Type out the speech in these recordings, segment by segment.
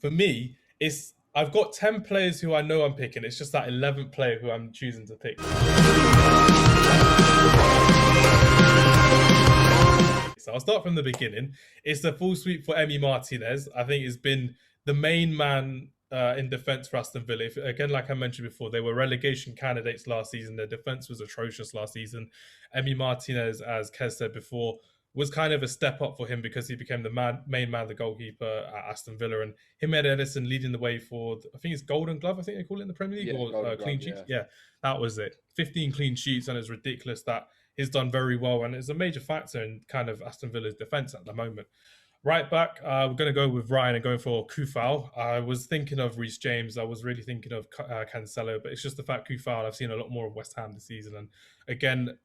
for me, I've got 10 players who I know I'm picking. It's just that 11th player who I'm choosing to pick. So I'll start from the beginning. It's the full sweep for Emi Martinez. I think it's been the main man in defence for Aston Villa. Again, like I mentioned before, they were relegation candidates last season. Their defence was atrocious last season. Emi Martinez, as Kez said before, was kind of a step up for him because he became the main man, the goalkeeper at Aston Villa. And him and Edison leading the way for, I think it's Golden Glove, I think they call it in the Premier League, or clean sheets. Yeah, that was it. 15 clean sheets, and it's ridiculous that he's done very well and is a major factor in kind of Aston Villa's defence at the moment. Right back, we're going to go with Ryan and going for Kufal. I was thinking of Reece James. I was really thinking of Cancelo, but it's just the fact Kufal, I've seen a lot more of West Ham this season. And again,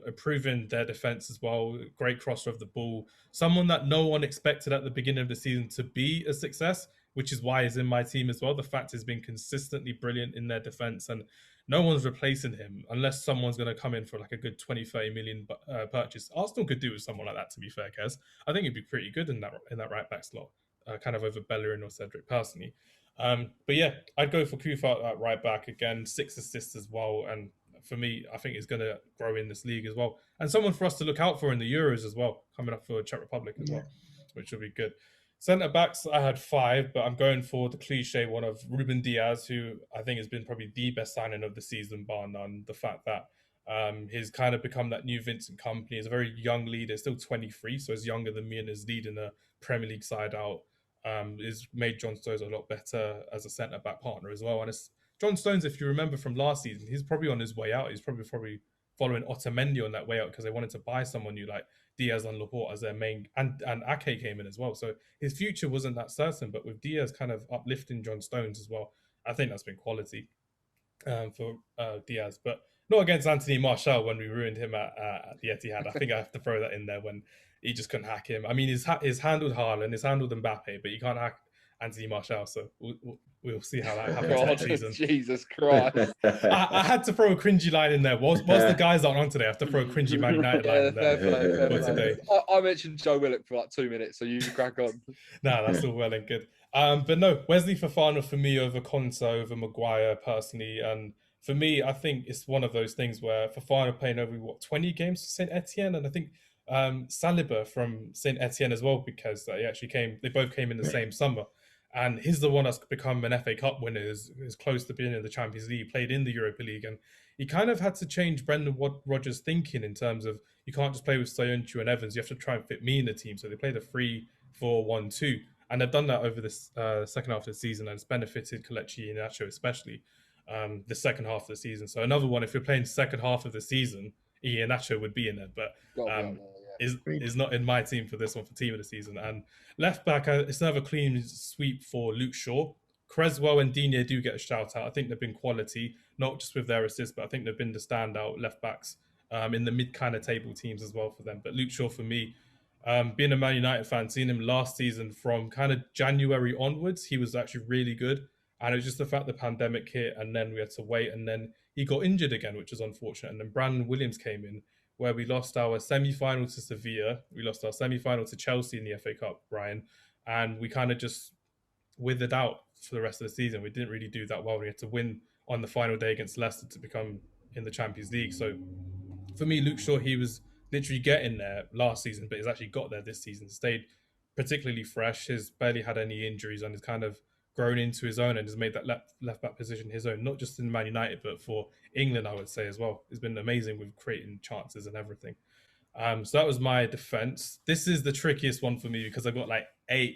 improving their defence as well. Great crosser of the ball. Someone that no one expected at the beginning of the season to be a success, which is why he's in my team as well. The fact he's been consistently brilliant in their defence, and no one's replacing him unless someone's going to come in for like a good 20, 30 million purchase. Arsenal could do with someone like that, to be fair, Kez. I think he'd be pretty good in that right back slot, kind of over Bellerin or Cedric personally. But yeah, I'd go for Kufa at right back again, 6 assists as well. And for me, I think he's going to grow in this league as well. And someone for us to look out for in the Euros as well, coming up for Czech Republic as well, which will be good. Centre backs, I had 5, but I'm going for the cliche one of Ruben Diaz, who I think has been probably the best signing of the season, bar none. The fact that he's kind of become that new Vincent Kompany. He's a very young leader, still 23, so he's younger than me and is leading a Premier League side out. He's made John Stones a lot better as a centre back partner as well. And it's John Stones, if you remember from last season, he's probably on his way out. He's probably following Otamendi on that way out because they wanted to buy someone new like Diaz and Laporte as their main, and Ake came in as well. So his future wasn't that certain, but with Diaz kind of uplifting John Stones as well, I think that's been quality for Diaz. But not against Anthony Martial when we ruined him at the Etihad. I think I have to throw that in there when he just couldn't hack him. I mean, he's handled Haaland, he's handled Mbappe, but you can't hack Anthony Martial. So we'll see how that happens next season. Jesus Christ. I had to throw a cringy line in there. Whilst the guys aren't on today, I have to throw a cringy Man United line in there fair play. I mentioned Joe Willock for like 2 minutes, so you crack on. No, that's all well and good. But no, Wesley Fofana for me over Konsa, over Maguire personally. And for me, I think it's one of those things where Fofana playing over, 20 games for St. Etienne? And I think Saliba from St. Etienne as well, because they both came in the same summer. And he's the one that's become an FA Cup winner, is close to being in the Champions League, played in the Europa League. And he kind of had to change Brendan Rodgers' thinking in terms of you can't just play with Soyuncu and Evans. You have to try and fit me in the team. So they played a 3-4-1-2. And they've done that over this second half of the season. And it's benefited Kelechi Iheanacho especially the second half of the season. So another one, if you're playing second half of the season, Iheanacho would be in there. But is not in my team for this one, for team of the season. And left back, it's another clean sweep for Luke Shaw. Creswell and Digne do get a shout out. I think they've been quality, not just with their assists, but I think they've been the standout left backs in the mid kind of table teams as well for them. But Luke Shaw for me, being a Man United fan, seeing him last season from kind of January onwards, he was actually really good. And it was just the fact the pandemic hit and then we had to wait, and then he got injured again, which was unfortunate. And then Brandon Williams came in, where we lost our semi-final to Sevilla. We lost our semi-final to Chelsea in the FA Cup, Brian. And we kind of just withered out for the rest of the season. We didn't really do that well. We had to win on the final day against Leicester to become in the Champions League. So for me, Luke Shaw, he was literally getting there last season, but he's actually got there this season. Stayed particularly fresh. He's barely had any injuries and has kind of grown into his own and has made that left back position his own, not just in Man United, but for England, I would say as well. He's been amazing with creating chances and everything. So that was my defense. This is the trickiest one for me because I've got like 8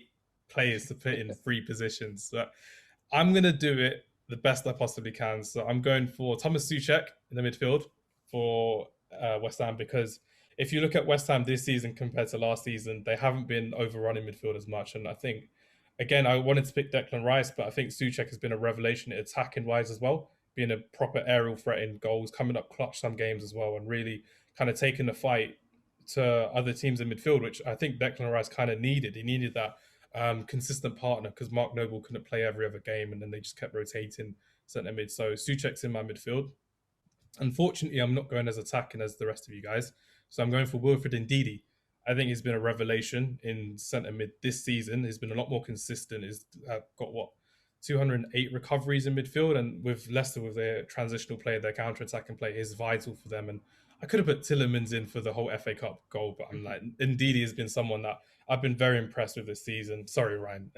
players to put in 3 positions. So I'm going to do it the best I possibly can. So I'm going for Thomas Souček in the midfield for West Ham, because if you look at West Ham this season compared to last season, they haven't been overrunning midfield as much. And I think, again, I wanted to pick Declan Rice, but I think Souček has been a revelation attacking wise as well, being a proper aerial threat in goals, coming up clutch some games as well, and really kind of taking the fight to other teams in midfield, which I think Declan Rice kind of needed. He needed that consistent partner because Mark Noble couldn't play every other game, and then they just kept rotating centre mid. So Souček's in my midfield. Unfortunately, I'm not going as attacking as the rest of you guys, so I'm going for Wilfred Ndidi. I think he's been a revelation in centre mid this season. He's been a lot more consistent. He's got what 208 recoveries in midfield, and with Leicester with their transitional play, their counter attacking play is vital for them. And I could have put Tillemans in for the whole FA Cup goal, but I'm like, Ndidi has been someone that I've been very impressed with this season. Sorry, Ryan,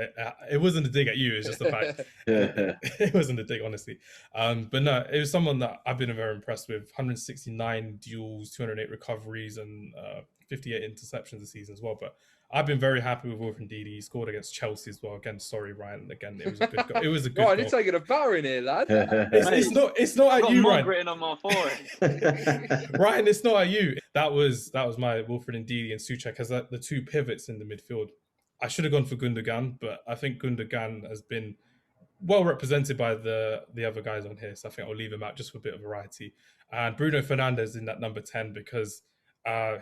it wasn't a dig at you. It's just the fact it wasn't a dig, honestly. But no, it was someone that I've been very impressed with. 169 duels, 208 recoveries, and 58 interceptions this season as well. But I've been very happy with Wilfred Ndidi. He scored against Chelsea as well. Again, sorry, Ryan. Again, it was a good goal. It was a good Right, goal. you're taking a battering here, lad. It's not at you, Ryan. Written on my forehead. Ryan, it's not at you. That was my Wilfred Ndidi and Souček as the two pivots in the midfield. I should have gone for Gundogan, but I think Gundogan has been well represented by the other guys on here, so I think I'll leave him out just for a bit of variety. And Bruno Fernandes in that number 10 because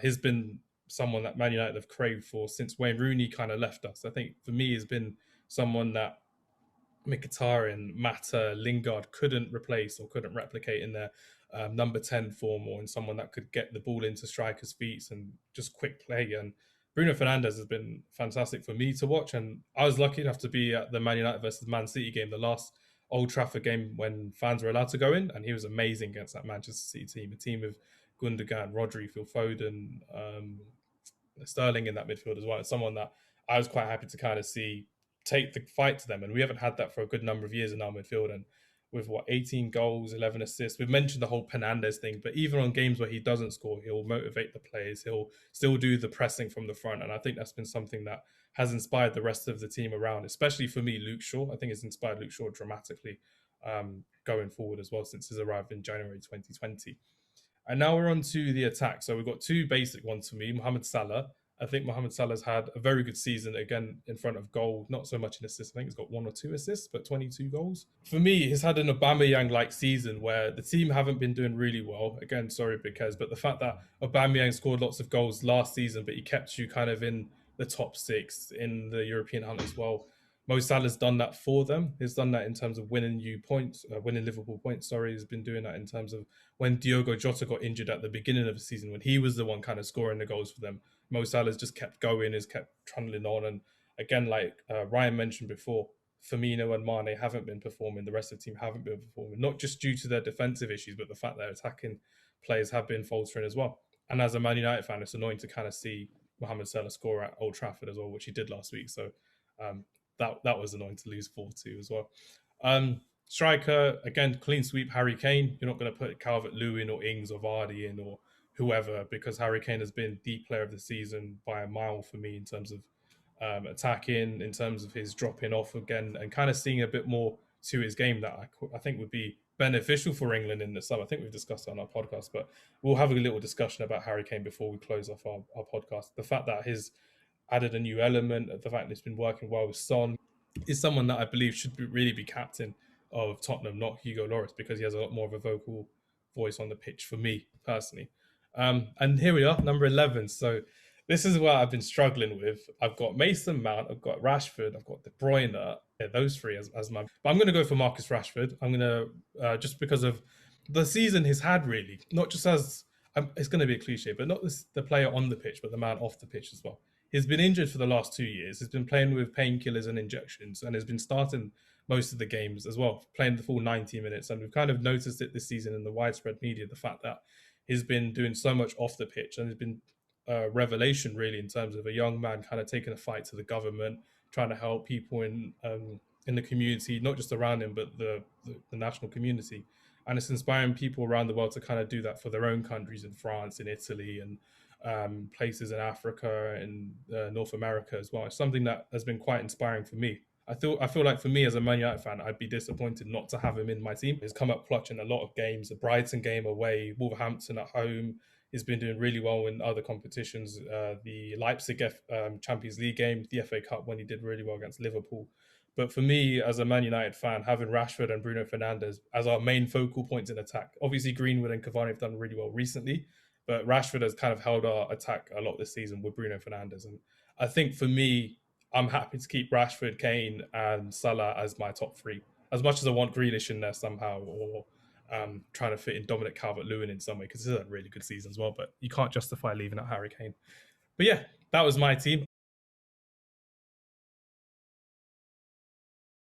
he's been someone that Man United have craved for since Wayne Rooney kind of left us. I think for me, he's been someone that Mkhitaryan, Mata, Lingard couldn't replace or couldn't replicate in their number 10 form, or in someone that could get the ball into strikers' feet and just quick play. And Bruno Fernandes has been fantastic for me to watch. And I was lucky enough to be at the Man United versus Man City game, the last Old Trafford game when fans were allowed to go in. And he was amazing against that Manchester City team, a team of Gundogan, Rodri, Phil Foden, Sterling in that midfield as well. It's someone that I was quite happy to kind of see take the fight to them. And we haven't had that for a good number of years in our midfield. And with 18 goals, 11 assists. We've mentioned the whole Fernandes thing, but even on games where he doesn't score, he'll motivate the players. He'll still do the pressing from the front. And I think that's been something that has inspired the rest of the team around, especially for me, Luke Shaw. I think it's inspired Luke Shaw dramatically going forward as well since his arrival in January 2020. And now we're on to the attack. So we've got two basic ones for me. Mohamed Salah. I think Mohamed Salah's had a very good season, again, in front of goal. Not so much in assists. I think he's got 1 or 2 assists, but 22 goals. For me, he's had an Aubameyang-like season where the team haven't been doing really well. Again, sorry, because, but the fact that Aubameyang scored lots of goals last season, but he kept you kind of in the top 6 in the European hunt as well. Mo Salah's done that for them. He's done that in terms of winning Liverpool points. Sorry, he's been doing that in terms of when Diogo Jota got injured at the beginning of the season, when he was the one kind of scoring the goals for them. Mo Salah's just kept going, has kept trundling on. And again, like Ryan mentioned before, Firmino and Mane haven't been performing. The rest of the team haven't been performing, not just due to their defensive issues, but the fact that attacking players have been faltering as well. And as a Man United fan, it's annoying to kind of see Mohamed Salah score at Old Trafford as well, which he did last week. So that was annoying to lose 4-2 as well. Striker, again, clean sweep, Harry Kane. You're not going to put Calvert-Lewin or Ings or Vardy in or whoever, because Harry Kane has been the player of the season by a mile for me in terms of attacking, in terms of his dropping off again, and kind of seeing a bit more to his game that I think would be beneficial for England in the summer. I think we've discussed it on our podcast, but we'll have a little discussion about Harry Kane before we close off our podcast. The fact that he's added a new element, the fact that it's been working well with Son, is someone that I believe should really be captain of Tottenham, not Hugo Lloris, because he has a lot more of a vocal voice on the pitch for me personally. And here we are, number 11. So this is what I've been struggling with. I've got Mason Mount, I've got Rashford, I've got De Bruyne. Yeah, those three as my. But I'm going to go for Marcus Rashford. I'm going to just because of the season he's had, really, not just as it's going to be a cliche, but not the player on the pitch, but the man off the pitch as well. He's been injured for the last 2 years. He's been playing with painkillers and injections, and has been starting most of the games as well, playing the full 90 minutes. And we've kind of noticed it this season in the widespread media, the fact that he's been doing so much off the pitch, and it's been a revelation really in terms of a young man kind of taking a fight to the government, trying to help people in the community, not just around him, but the national community. And it's inspiring people around the world to kind of do that for their own countries in France, in Italy, and places in Africa and North America as well. It's something that has been quite inspiring for me. I feel like for me as a Man United fan, I'd be disappointed not to have him in my team. He's come up clutch in a lot of games. The Brighton game away, Wolverhampton at home. He's been doing really well in other competitions. The Leipzig Champions League game, the FA Cup when he did really well against Liverpool. But for me, as a Man United fan, having Rashford and Bruno Fernandes as our main focal points in attack. Obviously, Greenwood and Cavani have done really well recently, but Rashford has kind of held our attack a lot this season with Bruno Fernandes. And I think for me, I'm happy to keep Rashford, Kane, and Salah as my top 3. As much as I want Grealish in there somehow, or trying to fit in Dominic Calvert-Lewin in some way, because this is a really good season as well. But you can't justify leaving out Harry Kane. But yeah, that was my team.